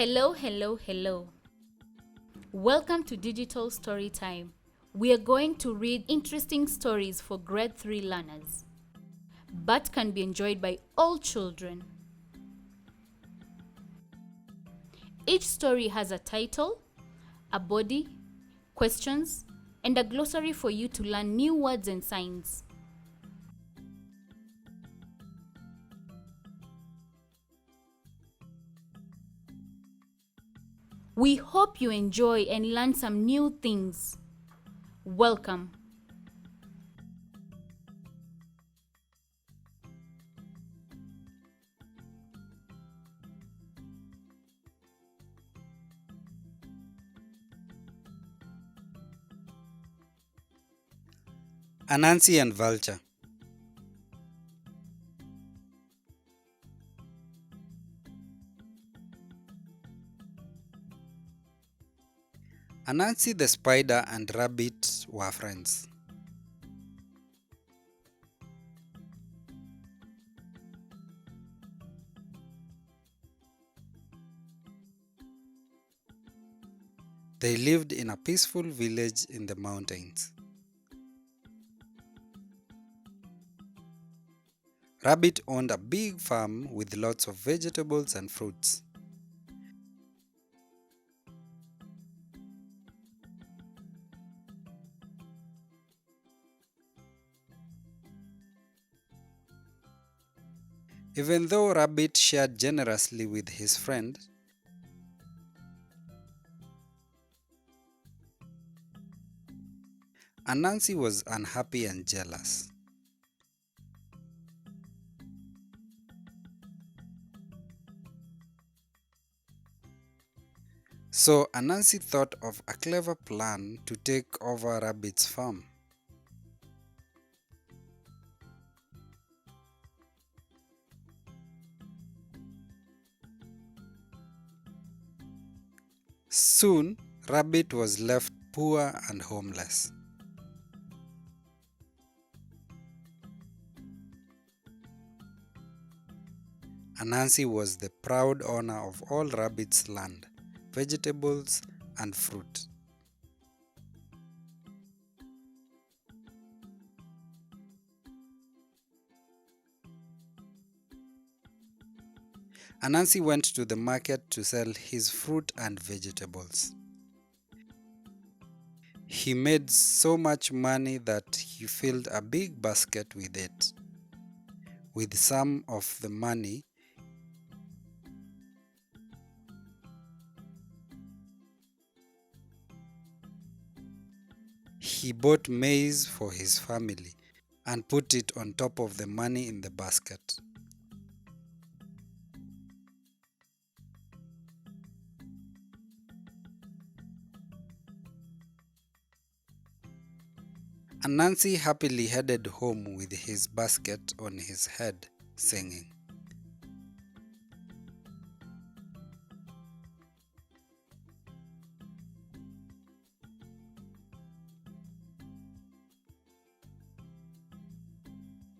Hello, hello, hello. Welcome to Digital StoryTime. We are going to read interesting stories for grade 3 learners, but can be enjoyed by all children. Each story has a title, a body, questions, and a glossary for you to learn new words and signs. We hope you enjoy and learn some new things. Welcome. Anansi and Vulture. Anansi the spider and rabbit were friends. They lived in a peaceful village in the mountains. Rabbit owned a big farm with lots of vegetables and fruits. Even though Rabbit shared generously with his friend, Anansi was unhappy and jealous. So Anansi thought of a clever plan to take over Rabbit's farm. Soon, Rabbit was left poor and homeless. Anansi was the proud owner of all Rabbit's land, vegetables, and fruit. Anansi went to the market to sell his fruit and vegetables. He made so much money that he filled a big basket with it. With some of the money, he bought maize for his family and put it on top of the money in the basket. Anansi happily headed home with his basket on his head, singing.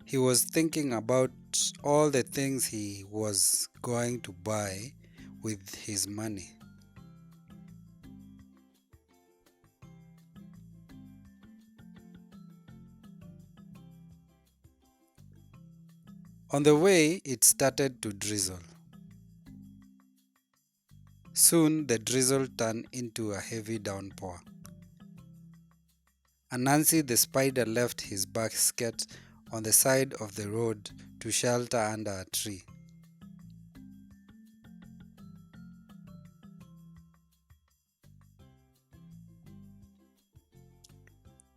He was thinking about all the things he was going to buy with his money. On the way, it started to drizzle. Soon, the drizzle turned into a heavy downpour. Anansi the spider left his basket on the side of the road to shelter under a tree.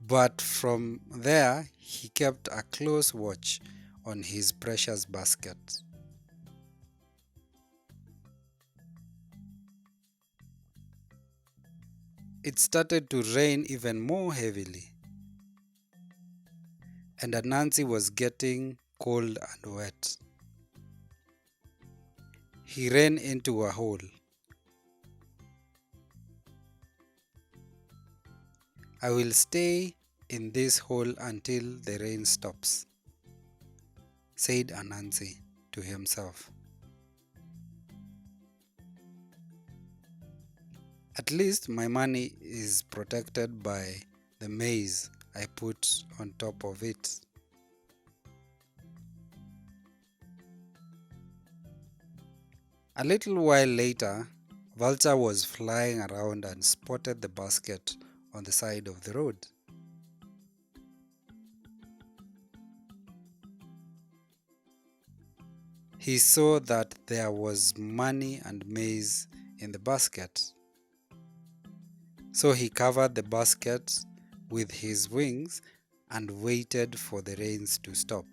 But from there, he kept a close watch on his precious basket. It started to rain even more heavily, and Anansi was getting cold and wet. He ran into a hole. I will stay in this hole until the rain stops, said Anansi to himself. At least my money is protected by the maize I put on top of it. A little while later, Vulture was flying around and spotted the basket on the side of the road. He saw that there was money and maize in the basket. So he covered the basket with his wings and waited for the rains to stop.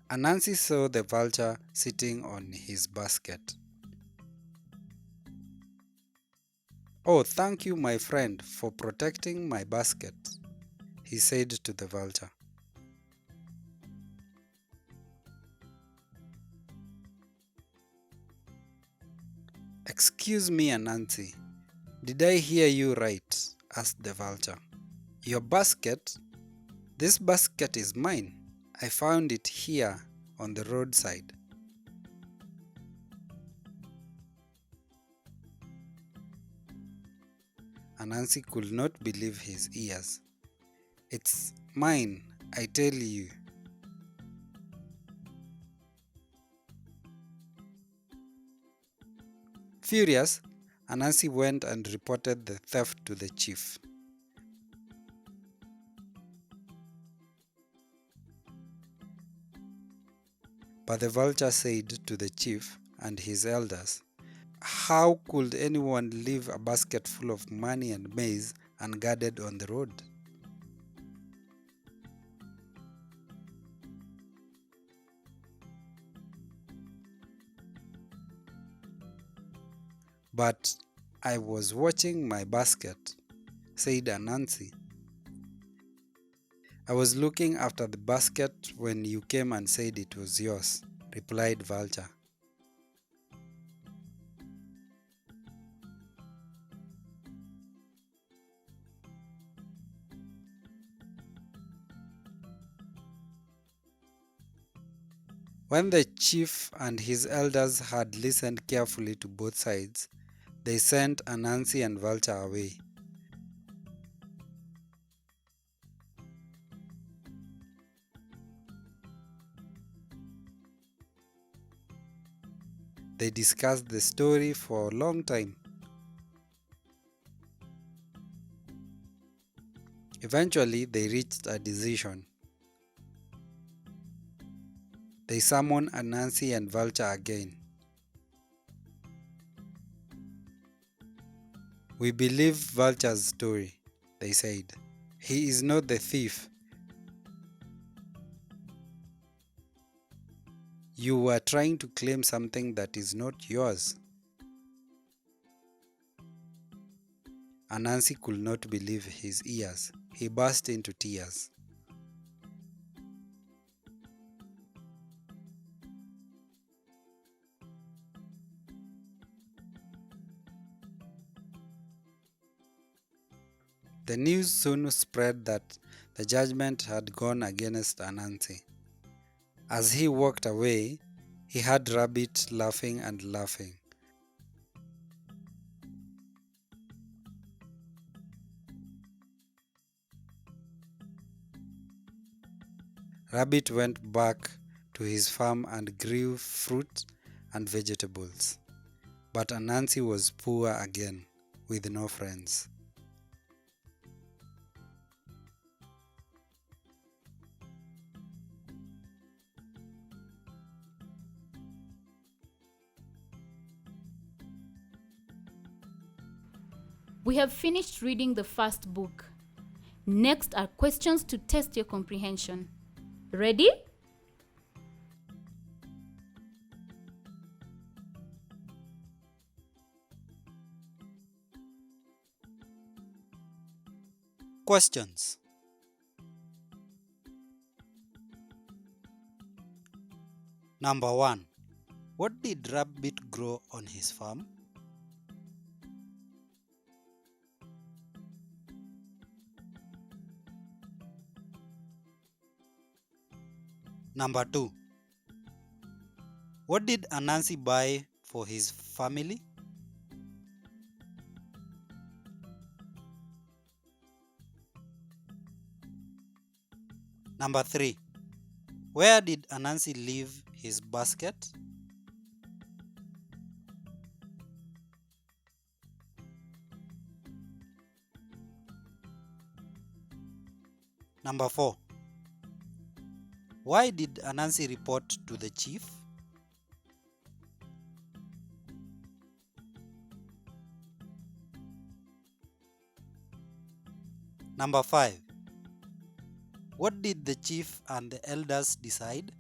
Anansi saw the vulture sitting on his basket. "Oh, thank you, my friend, for protecting my basket," he said to the vulture. "Excuse me, Anansi, did I hear you right?" asked the vulture. "Your basket? This basket is mine. I found it here on the roadside." Anansi could not believe his ears. "It's mine, I tell you." Furious, Anansi went and reported the theft to the chief. But the vulture said to the chief and his elders, "How could anyone leave a basket full of money and maize unguarded on the road?" "But I was watching my basket," said Anansi. "I was looking after the basket when you came and said it was yours," replied Vulture. When the chief and his elders had listened carefully to both sides, they sent Anansi and Vulture away. They discussed the story for a long time. Eventually, they reached a decision. They summoned Anansi and Vulture again. "We believe Vulture's story," they said. "He is not the thief. You were trying to claim something that is not yours." Anansi could not believe his ears. He burst into tears. The news soon spread that the judgment had gone against Anansi. As he walked away, he heard Rabbit laughing and laughing. Rabbit went back to his farm and grew fruit and vegetables. But Anansi was poor again, with no friends. We have finished reading the first book. Next are questions to test your comprehension. Ready? Questions. Number 1. What did Rabbit grow on his farm? Number 2. What did Anansi buy for his family? Number 3. Where did Anansi leave his basket? Number 4. Why did Anansi report to the chief? Number 5. What did the chief and the elders decide?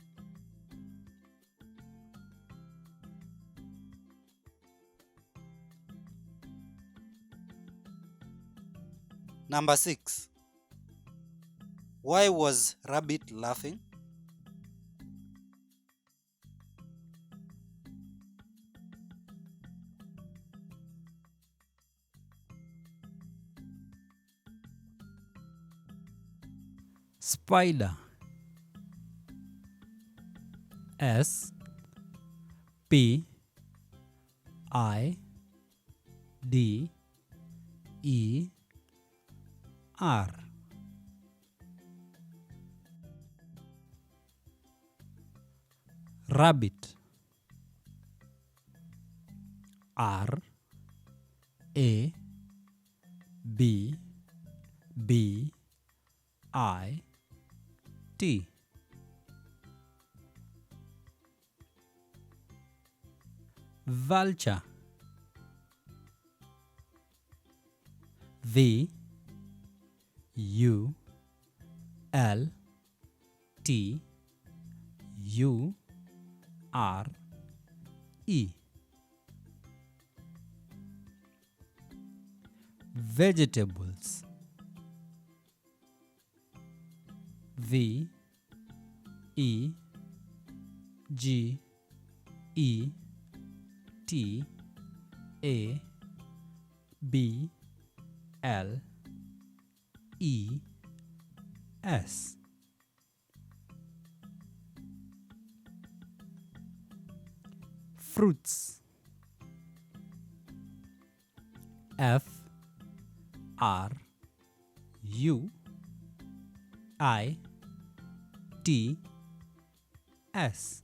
Number 6. Why was Rabbit laughing? Spider. S P I D E R. Rabbit. R A B B I T. Vulture. V U L T U R E. Vegetables. V E G E T A B L E S. Fruits. F R U I T S.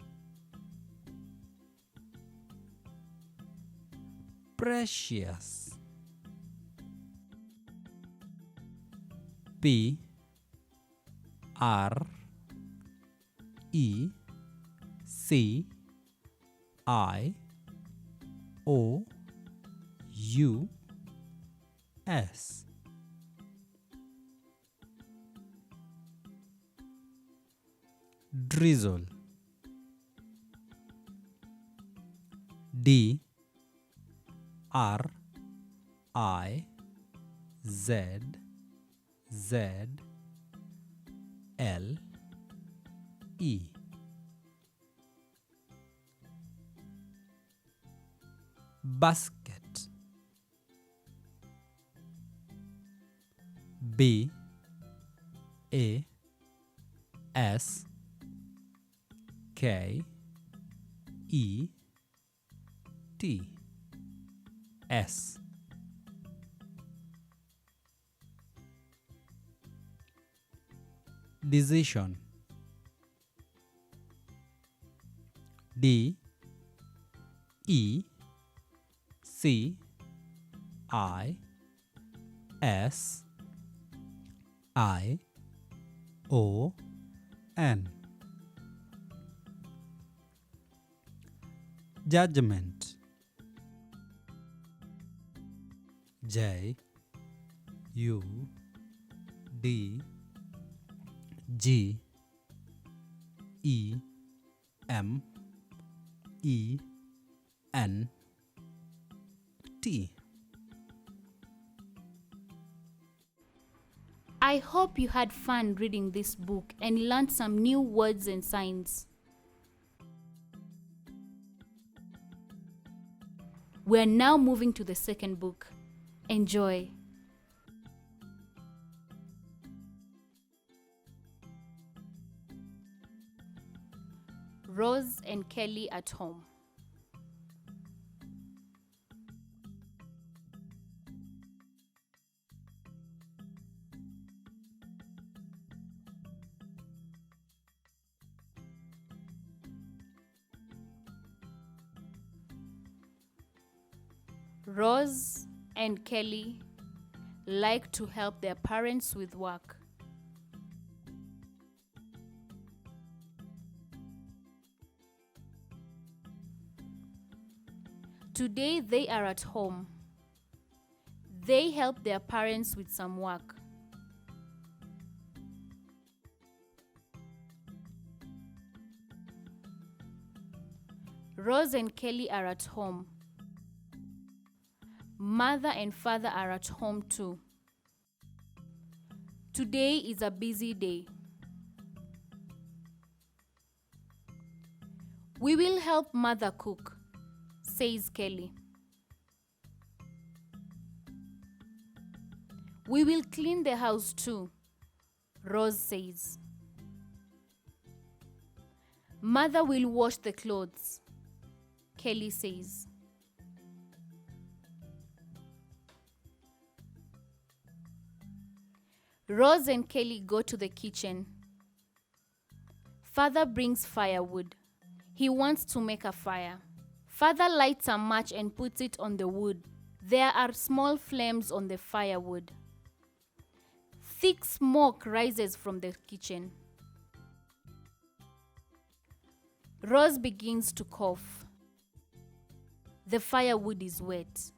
Precious. P R E C I O U S. Drizzle. D R I Z Z L E. Basket. B A S K E T S. Decision. D E C I S I O N. Judgment. J U D G E M E N T. I hope you had fun reading this book and learned some new words and signs. We're now moving to the second book. Enjoy. Rose and Kelly at home. Rose and Kelly like to help their parents with work. Today they are at home. They help their parents with some work. Rose and Kelly are at home. Mother and father are at home too. Today is a busy day. We will help mother cook, says Kelly. We will clean the house too, Rose says. Mother will wash the clothes, Kelly says. Rose and Kelly go to the kitchen. Father brings firewood. He wants to make a fire. Father lights a match and puts it on the wood. There are small flames on the firewood. Thick smoke rises from the kitchen. Rose begins to cough. The firewood is wet,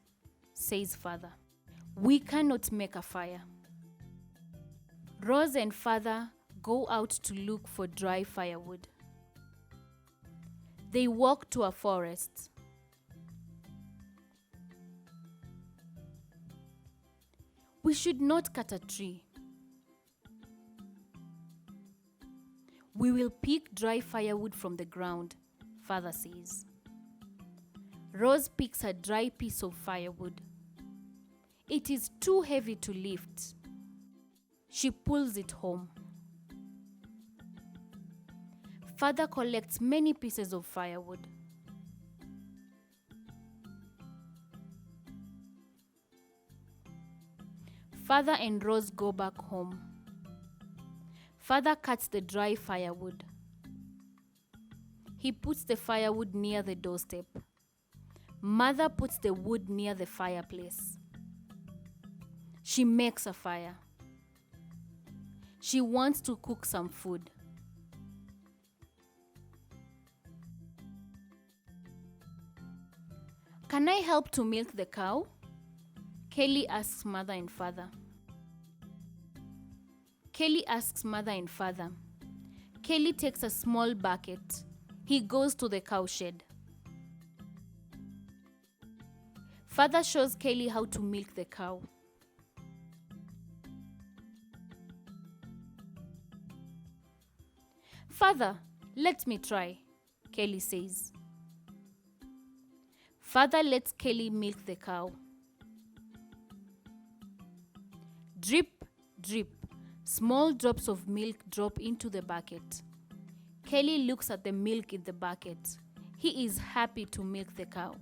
says father. We cannot make a fire. Rose and father go out to look for dry firewood. They walk to a forest. We should not cut a tree. We will pick dry firewood from the ground, father says. Rose picks a dry piece of firewood. It is too heavy to lift. She pulls it home. Father collects many pieces of firewood. Father and Rose go back home. Father cuts the dry firewood. He puts the firewood near the doorstep. Mother puts the wood near the fireplace. She makes a fire. She wants to cook some food. Can I help to milk the cow? Kelly asks mother and father. Kelly takes a small bucket. He goes to the cowshed. Father shows Kelly how to milk the cow. Father, let me try, Kelly says. Father lets Kelly milk the cow. Drip, drip, small drops of milk drop into the bucket. Kelly looks at the milk in the bucket. He is happy to milk the cow.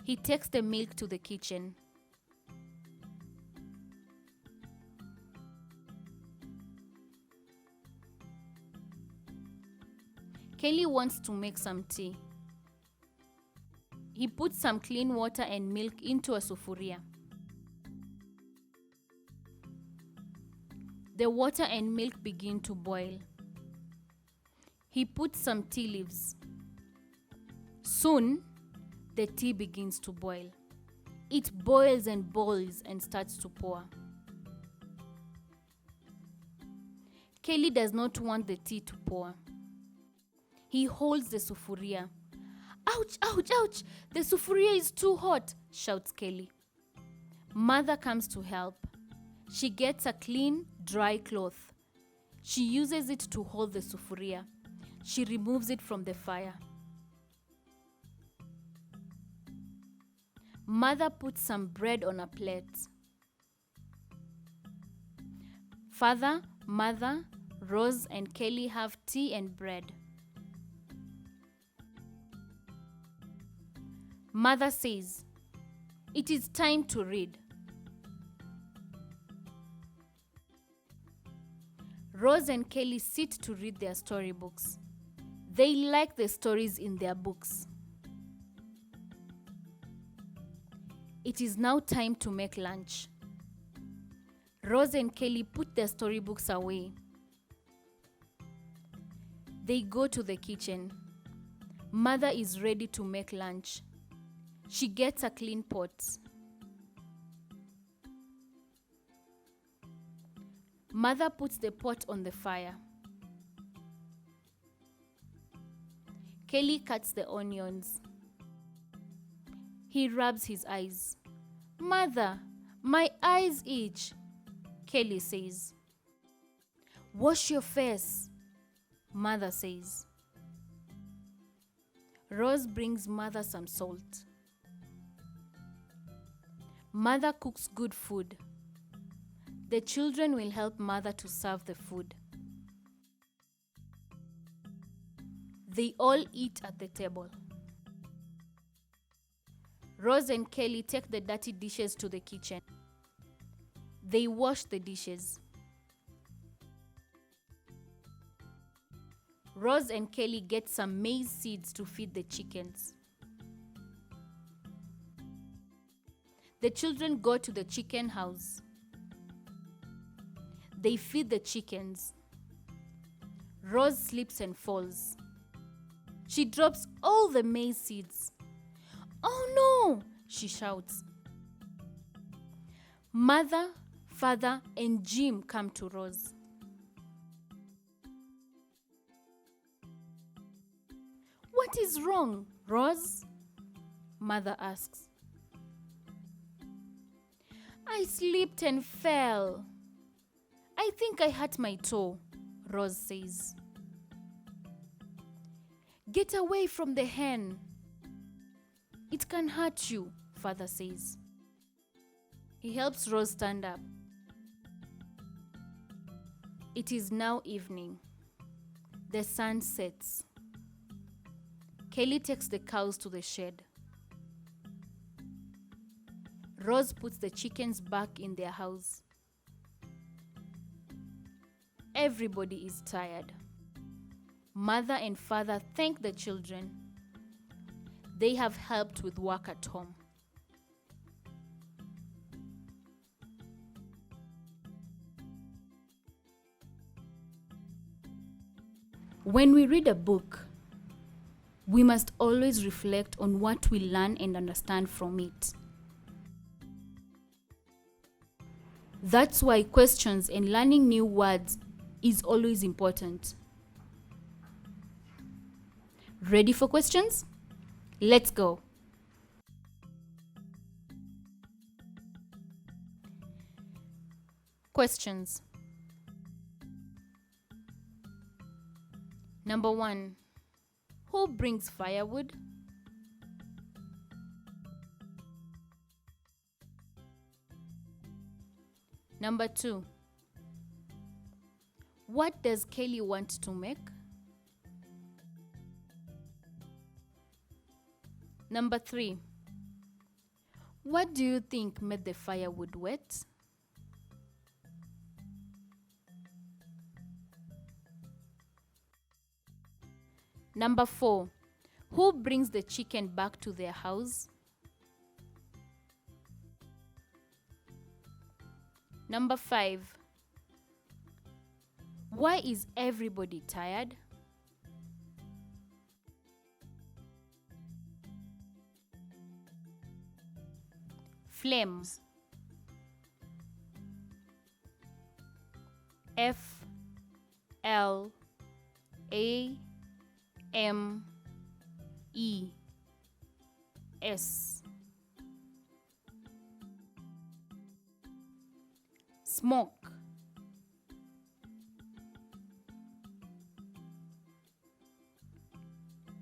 He takes the milk to the kitchen. Kelly wants to make some tea. He puts some clean water and milk into a sufuria. The water and milk begin to boil. He puts some tea leaves. Soon, the tea begins to boil. It boils and boils and starts to pour. Kelly does not want the tea to pour. He holds the sufuria. Ouch, ouch, ouch! The sufuria is too hot, shouts Kelly. Mother comes to help. She gets a clean, dry cloth. She uses it to hold the sufuria. She removes it from the fire. Mother puts some bread on a plate. Father, Mother, Rose, and Kelly have tea and bread. Mother says, "It is time to read." Rose and Kelly sit to read their storybooks. They like the stories in their books. It is now time to make lunch. Rose and Kelly put their storybooks away. They go to the kitchen. Mother is ready to make lunch. She gets a clean pot. Mother puts the pot on the fire. Kelly cuts the onions. He rubs his eyes. "Mother, my eyes itch," Kelly says. "Wash your face," Mother says. Rose brings Mother some salt. Mother cooks good food. The children will help Mother to serve the food. They all eat at the table. Rose and Kelly take the dirty dishes to the kitchen. They wash the dishes. Rose and Kelly get some maize seeds to feed the chickens. The children go to the chicken house. They feed the chickens. Rose slips and falls. She drops all the maize seeds. "Oh no!" she shouts. Mother, Father, and Jim come to Rose. "What is wrong, Rose?" Mother asks. "I slipped and fell. I think I hurt my toe," Rose says. "Get away from the hen. It can hurt you," Father says. He helps Rose stand up. It is now evening. The sun sets. Kelly takes the cows to the shed. Rose puts the chickens back in their house. Everybody is tired. Mother and Father thank the children. They have helped with work at home. When we read a book, we must always reflect on what we learn and understand from it. That's why questions and learning new words is always important. Ready for questions? Let's go. Questions. Number 1. Who brings firewood? Number 2. What does Kelly want to make? Number 3. What do you think made the firewood wet? Number 4. Who brings the chicken back to their house? Number 5. Why is everybody tired? Flames. F L A M E S. Smoke.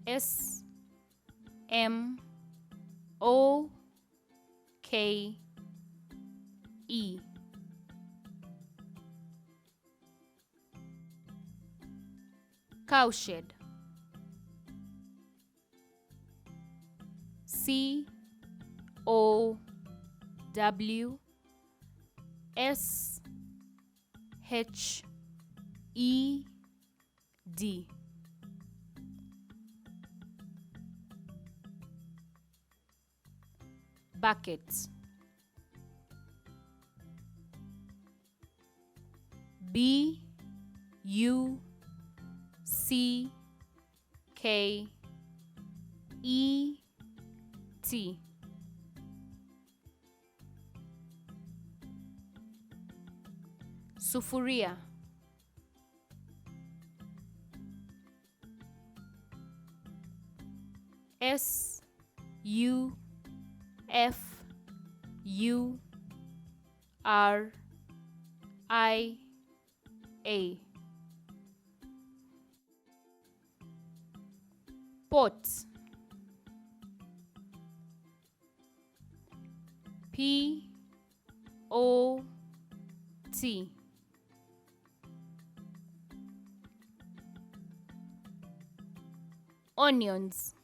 S M O K E. Cowshed. C O W S H E D. Bucket. B U C K E T. Sufuria. S U F U R I A. Pot. P O T. Onions.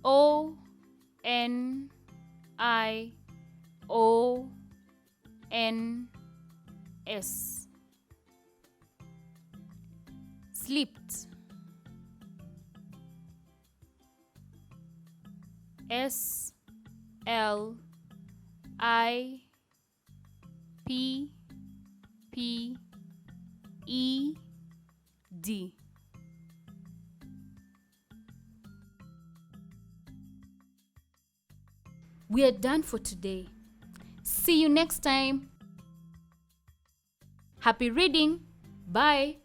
O N I O N S. Slipped. S L I P P E D. We are done for today. See you next time. Happy reading. Bye.